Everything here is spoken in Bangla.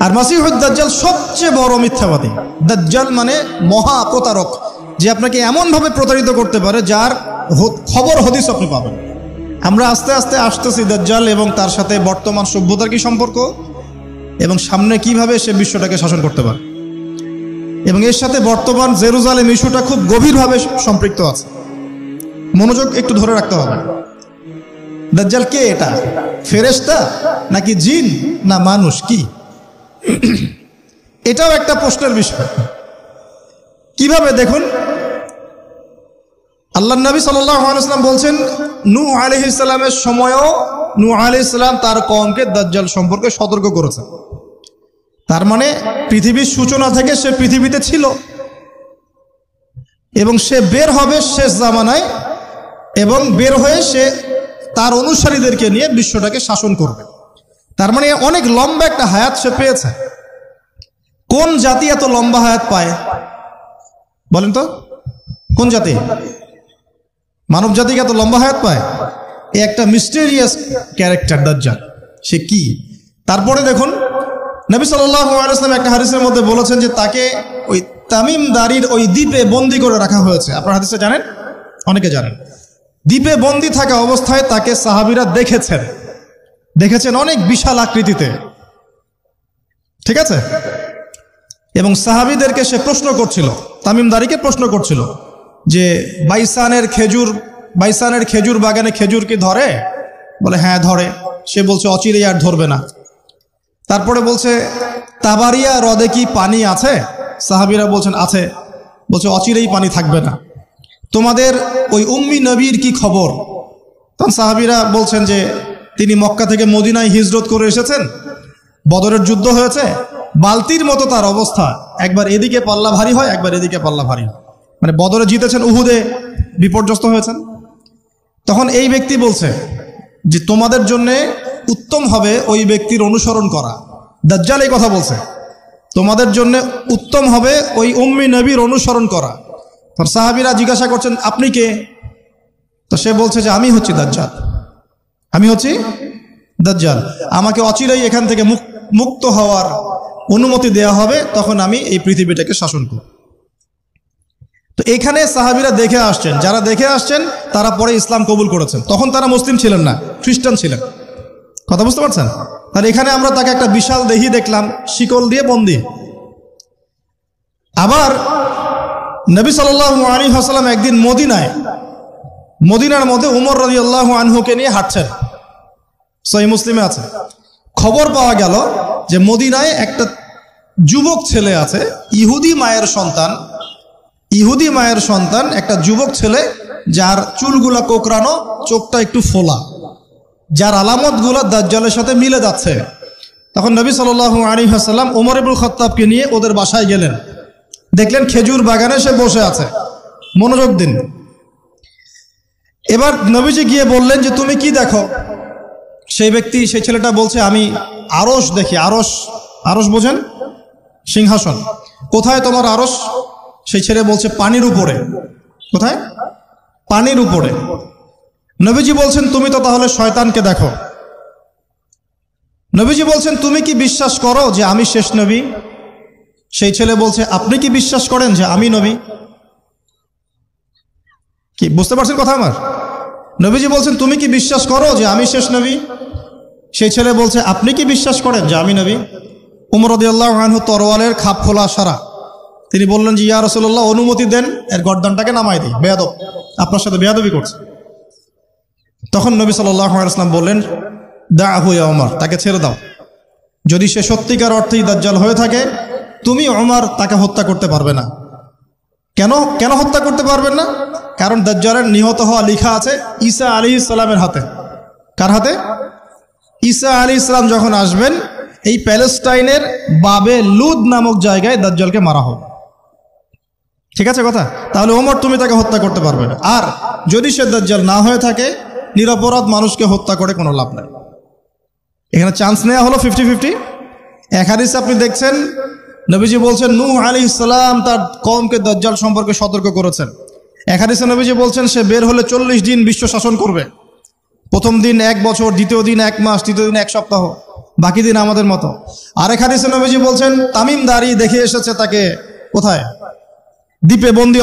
আর মাসিহুদ দাজ্জাল সবচেয়ে বড় মিথ্যাবাদী। দাজ্জাল মানে মহা প্রতারক, যে আপনাকে এমনভাবে প্রতারিত করতে পারে যার খবর হদিস আপনি পাবেন। আমরা আস্তে আস্তে আসতেছি দাজ্জাল এবং তার সাথে বর্তমান সভ্যতার কি সম্পর্ক এবং সামনে কিভাবে সে বিশ্বটাকে শাসন করতে পারে, এবং এর সাথে বর্তমান জেরুজালেম ইস্যুটা খুব গভীরভাবে সম্পৃক্ত আছে। মনোযোগ একটু ধরে রাখতে হবে। দাজ্জাল কে? এটা ফেরেশতা নাকি জিন না মানুষ? কি এটাও একটা প্রশ্নের বিষয়। কিভাবে? দেখুন, আল্লাহর নবী সাল্লাল্লাহু আলাইহি ওয়াসাল্লাম বলছেন নূহ আলাইহিস সালামের সময়ও নূহ আলাইহিস সালাম তার কওমকে দাজ্জাল সম্পর্কে সতর্ক করেছেন। তার মানে পৃথিবীর সূচনা থেকে সে পৃথিবীতে ছিল এবং সে বের হবে শেষ জামানায়, এবং বের হয়ে সে তার অনুসারীদেরকে নিয়ে বিশ্বটাকে শাসন করবে। তার মানে অনেক লম্বা একটা হায়াত সে পেয়েছে। কোন জাতি এত লম্বা হায়াত পায় বলেন তো? কোন জাতি মানব জাতিকে এত লম্বা হায়াত পায়? এই একটা মিস্টেরিয়াস ক্যারেক্টার দাজ্জাল। সে কি? তারপরে দেখুন, নবী সাল্লাল্লাহু আলাইহি ওয়াসাল্লাম একটা হাদিসের মধ্যে বলেছেন যে তাকে ওই তামিম দারির ওই দ্বীপে বন্দী করে রাখা হয়েছে। আপনারা হাদিসে জানেন? অনেকে জানেন। দ্বীপে বন্দী থাকা অবস্থায় তাকে সাহাবীরা দেখেছেন অনেক বিশাল আকৃতিতে, ঠিক আছে? এবং সাহাবীদেরকে সে প্রশ্ন করছিল, তামিম দারিকে প্রশ্ন করছিল যে বাইসানের খেজুর বাগানে খেজুর কি ধরে? বলে হ্যাঁ ধরে। সে বলছে অচিরেই আর ধরবে না। তারপরে বলছে তাবারিয়া হ্রদে কি পানি আছে? সাহাবীরা বলছেন আছে। বলছে অচিরেই পানি থাকবে না। তোমাদের ওই উম্মি নবীর কি খবর? তখন সাহাবীরা বলছেন যে তিনি মক্কা থেকে মদিনায় হিজরত করে এসেছেন, বদরের যুদ্ধ হয়েছে, বালতির মতো তার অবস্থা, একবার এদিকে পাল্লা ভারী হয় একবার এদিকে পাল্লা ভারী হয়। মানে বদরে জিতেছেন, উহুদে বিপর্যস্ত হয়েছেন। তখন এই ব্যক্তি বলছে যে তোমাদের জন্য উত্তম হবে ওই ব্যক্তির অনুসরণ করা। দাজ্জাল এই কথা বলছে, তোমাদের জন্য উত্তম হবে ওই উম্মি নবীর অনুসরণ করা। তখন সাহাবীরা জিজ্ঞাসা করছেন আপনি কে? তো সে বলছে যে আমি হচ্ছি দাজ্জাল, আমি হচ্ছি দাজ্জাল। আমাকে অচিরেই এখান থেকে মুক্ত হওয়ার অনুমতি দেয়া হবে, তখন আমি এই পৃথিবীটাকে শাসন করব। তো এখানে সাহাবীরা দেখে আসছেন, যারা দেখে আসছেন তারা পরে ইসলাম কবুল করেছেন। তখন তারা মুসলিম ছিলেন না, খ্রিস্টান ছিলেন। কথা বুঝতে পারছেন? তাহলে এখানে আমরা তাকে একটা বিশাল দেহি দেখলাম, শিকল দিয়ে বন্দী। আবার নবী সাল্লাল্লাহু আলাইহি ওয়াসাল্লাম একদিন মদিনার মধ্যে উমর রাদিয়াল্লাহু আনহুকে নিয়ে হাঁটছেন, সহিহ মুসলিমে আছে। খবর পাওয়া গেল যে মদিনায় একটা যুবক ছেলে আছে, ইহুদি মায়ের সন্তান একটা যুবক ছেলে, যার চুলগুলা কোকড়ানো, চোখটা একটু ফোলা, যার আলামতগুলো দাজ্জালের সাথে মিলে যাচ্ছে। তখন নবী সাল্লাল্লাহু আলাইহি ওয়াসাল্লাম ওমর ইবনুল খাত্তাবকে নিয়ে ওদের বাসায় গেলেন। দেখলেন খেজুর বাগানে সে বসে আছে। মনোযোগ দিন। এবার নবীজি গিয়ে বললেন যে তুমি কি দেখো? সেই ছেলেটা বলছে আমি আরশ দেখি। আরশ বোঝেন? সিংহাসন। কোথায় তোমার আরশ? সেই ছেলে বলছে পানির উপরে। কোথায়? পানির উপরে। নবীজি বলছেন তুমি তো তাহলে শয়তানকে দেখো। নবীজি বলছেন তুমি কি বিশ্বাস করো যে আমি শেষ নবী? সেই ছেলে বলছে আপনি কি বিশ্বাস করেন যে আমি নবী? কি বুঝতে পারছেন কথা আমার? নবীজি বলছেন তুমি কি বিশ্বাস করো যে আমি শেষ নবী? সেই ছেলে বলছে আপনি কি বিশ্বাস করেন যে আমি নবী? উমর রাদিয়াল্লাহু আনহু তরোয়ালের খাপ খোলা সারা। তিনি বললেন যে ইয়া রাসূলুল্লাহ অনুমতি দেন, এর গর্দানটাকে নামাই দিই, বেয়াদব, আপনার সাথে বেয়াদবি করছে। তখন নবী সাল্লাল্লাহু আলাইহি ওয়াসাল্লাম বললেন দাআহু ইয়া উমর, তাকে ছেড়ে দাও। যদি সে সত্যিকার অর্থেই দাজ্জাল হয়ে থাকে, তুমি উমর তাকে হত্যা করতে পারবে না। কেন হত্যা করতে পারবেন না? কারণ দাজ্জালের নিহত হওয়া লেখা আছে ঈসা আলাইহিস সালামের হাতে। কার হাতে? ঈসা আলাইহিস সালাম যখন আসবেন, এই প্যালেস্টাইনের বাবে লুদ নামক জায়গায় দাজ্জালকে মারা হবে। ঠিক আছে কথা? তাহলে ওমর তুমি তাকে হত্যা করতে পারবে না। আর যদি সে দাজ্জাল না হয়ে থাকে, নিরপরাধ মানুষকে হত্যা করে কোনো লাভ নাই। এখানে চান্স নেওয়া হলো 50-50। এক হাদিসে আপনি দেখছেন নবীজি বলছেন নূহ আলাইহিস সালাম তার কওমকে দাজ্জাল সম্পর্কে সতর্ক করেছেন। এক হাদিসে নবীজি বলছেন সে বের হলে 40 দিন বিশ্ব শাসন করবে। প্রথম দিন 1 বছর, দ্বিতীয় দিন 1 মাস, তৃতীয় দিন 1 সপ্তাহ, বাকি দিন আমাদের মতো। আরেক হাদিসে নবীজি বলছেন তামিমদারি দেখে এসেছে তাকে কোথায়, দ্বীপে বন্দী